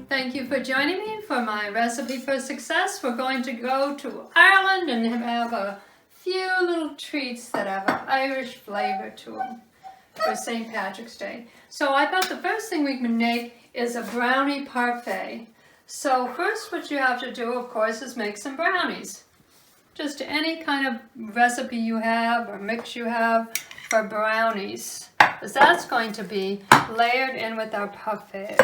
Thank you for joining me for my recipe for success. We're going to go to Ireland and have a few little treats that have an Irish flavor to them for St. Patrick's Day. So I thought the first thing we can make is a brownie parfait. So first what you have to do, of course, is make some brownies. Just any kind of recipe you have or mix you have for brownies, because that's going to be layered in with our parfait.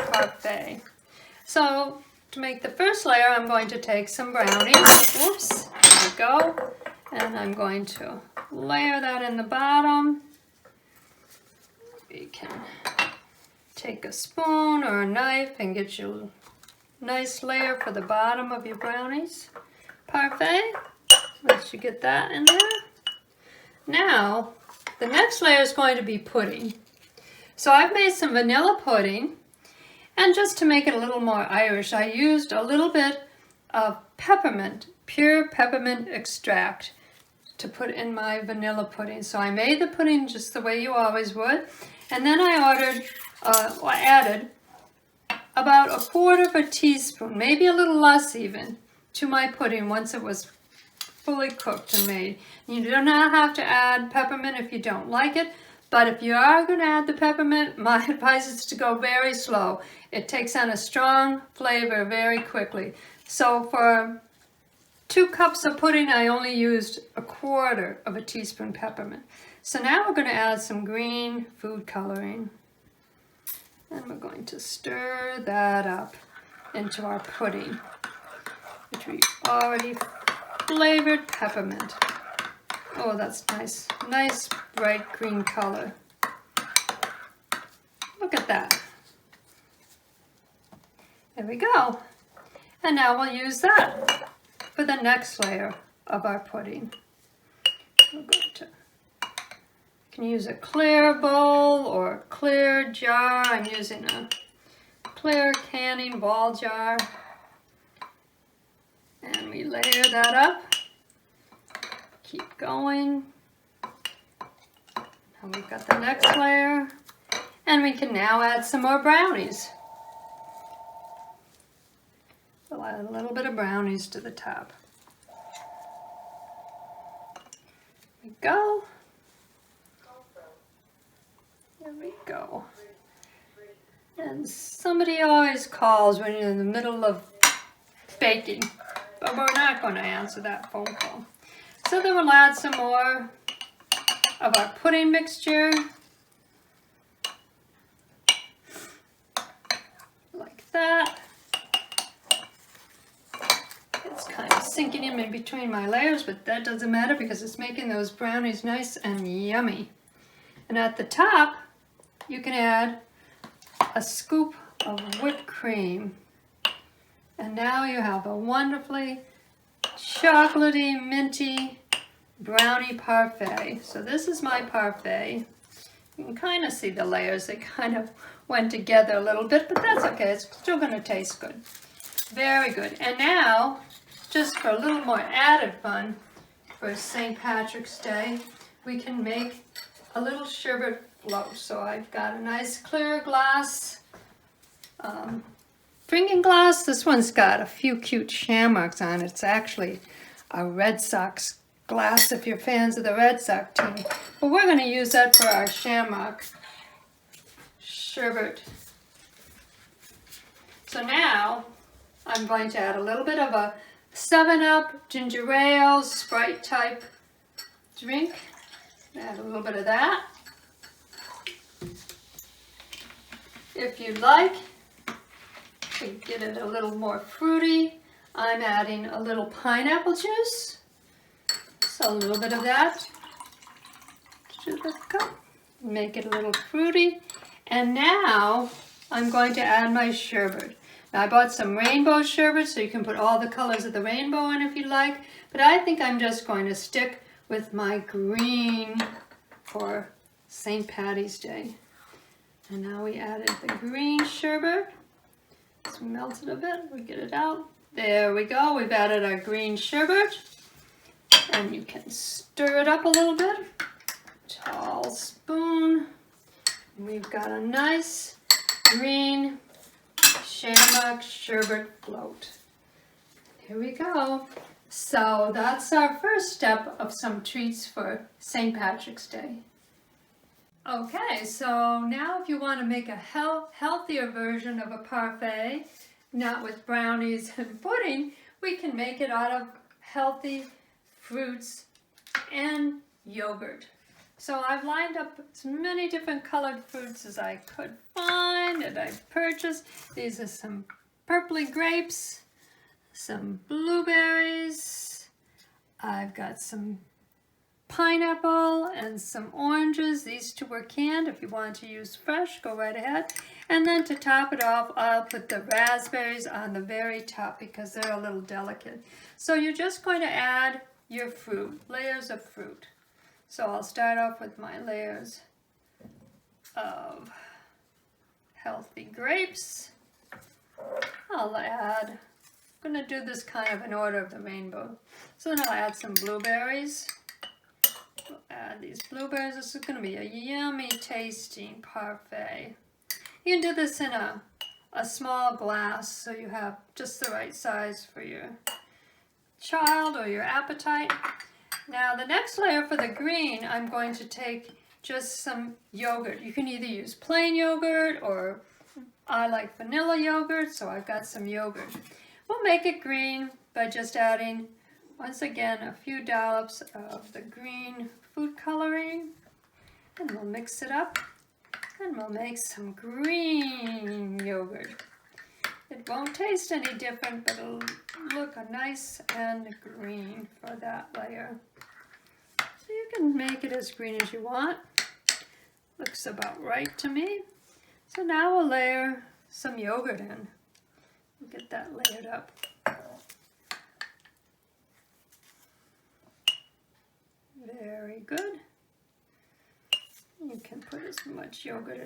So to make the first layer, I'm going to take some brownies. Whoops, there we go. And I'm going to layer that in the bottom. You can take a spoon or a knife and get you a nice layer for the bottom of your brownies parfait. Once you get that in there. Now, the next layer is going to be pudding. So I've made some vanilla pudding, and just to make it a little more Irish, I used a little bit of peppermint, pure peppermint extract to put in my vanilla pudding. So I made the pudding just the way you always would, and then I added about 1/4 teaspoon, maybe a little less even, to my pudding once it was fully cooked and made. You do not have to add peppermint if you don't like it, but if you are going to add the peppermint, my advice is to go very slow. It takes on a strong flavor very quickly. So for 2 cups of pudding, I only used 1/4 teaspoon peppermint. So now we're going to add some green food coloring. And we're going to stir that up into our pudding, which we already flavored peppermint. Oh, that's nice. Nice bright green color. Look at that. There we go. And now we'll use that for the next layer of our pudding. We're going to, you can use a clear bowl or a clear jar. I'm using a clear canning ball jar. And we layer that up. Keep going. Now we've got the next layer. And we can now add some more brownies. We'll add a little bit of brownies to the top. There we go. There we go. And somebody always calls when you're in the middle of baking. But we're not going to answer that phone call. So then we'll add some more of our pudding mixture. Like that. It's kind of sinking in between my layers, but that doesn't matter because it's making those brownies nice and yummy. And at the top, you can add a scoop of whipped cream. And now you have a wonderfully chocolatey, minty brownie parfait. So this is my parfait. You can kind of see the layers. They kind of went together a little bit, but that's okay. It's still going to taste good. Very good. And now, just for a little more added fun for St. Patrick's Day, we can make a little sherbet float. So I've got a nice clear glass, drinking glass. This one's got a few cute shamrocks on it. It's actually a Red Sox glass if you're fans of the Red Sox team. But we're going to use that for our shamrock sherbet. So now I'm going to add a little bit of a 7-Up ginger ale Sprite type drink. Add a little bit of that. If you like to get it a little more fruity, I'm adding a little pineapple juice. So a little bit of that to the cup. Make it a little fruity. And now I'm going to add my sherbet. Now I bought some rainbow sherbet, so you can put all the colors of the rainbow in if you like. But I think I'm just going to stick with my green for St. Patty's Day. And now we added the green sherbet. Let's melt it a bit. We get it out. There we go. We've added our green sherbet. And you can stir it up a little bit. Tall spoon. We've got a nice green Shamrock sherbet float. Here we go. So that's our first step of some treats for St. Patrick's Day. Okay, so now if you want to make a healthier version of a parfait, not with brownies and pudding, we can make it out of healthy fruits and yogurt. So I've lined up as many different colored fruits as I could find, and I purchased. These are some purpley grapes, some blueberries, I've got some pineapple and some oranges. These two were canned. If you want to use fresh, go right ahead. And then to top it off, I'll put the raspberries on the very top because they're a little delicate. So you're just going to add your fruit, layers of fruit. So I'll start off with my layers of healthy grapes. I'll add, I'm going to do this kind of in order of the rainbow. So then I'll add some blueberries. We'll add these blueberries. This is going to be a yummy tasting parfait. You can do this in a small glass so you have just the right size for your child or your appetite. Now the next layer for the green, I'm going to take just some yogurt. You can either use plain yogurt or I like vanilla yogurt, so I've got some yogurt. We'll make it green by just adding, once again, a few dollops of the green food coloring, and we'll mix it up, and we'll make some green yogurt. It won't taste any different, but it'll look nice and green for that layer. So you can make it as green as you want. Looks about right to me. So now we'll layer some yogurt in. We'll get that layered up. Very good. You can put as much yogurt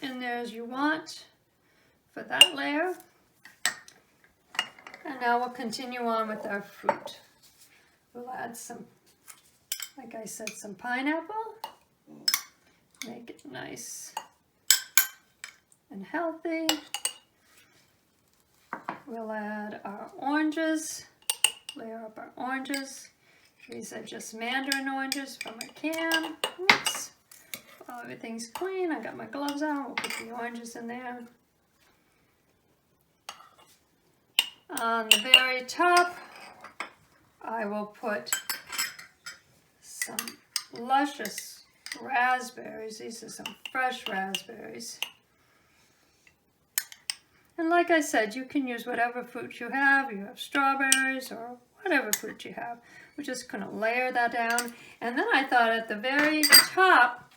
in there as you want for that layer. And now we'll continue on with our fruit. We'll add some, like I said, some pineapple. Make it nice and healthy. We'll add our oranges, layer up our oranges. These are just mandarin oranges from a can. Oops. While everything's clean, I got my gloves on. We'll put the oranges in there. On the very top, I will put some luscious raspberries. These are some fresh raspberries. And like I said, you can use whatever fruit you have. You have strawberries or whatever fruit you have. We're just going to layer that down. And then I thought at the very top,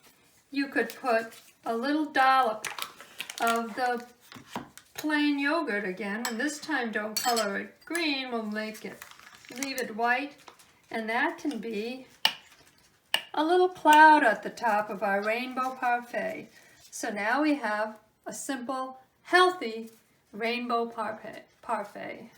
you could put a little dollop of the plain yogurt again. And this time don't color it green. We'll leave it white. And that can be a little cloud at the top of our rainbow parfait. So now we have a simple, healthy rainbow parfait.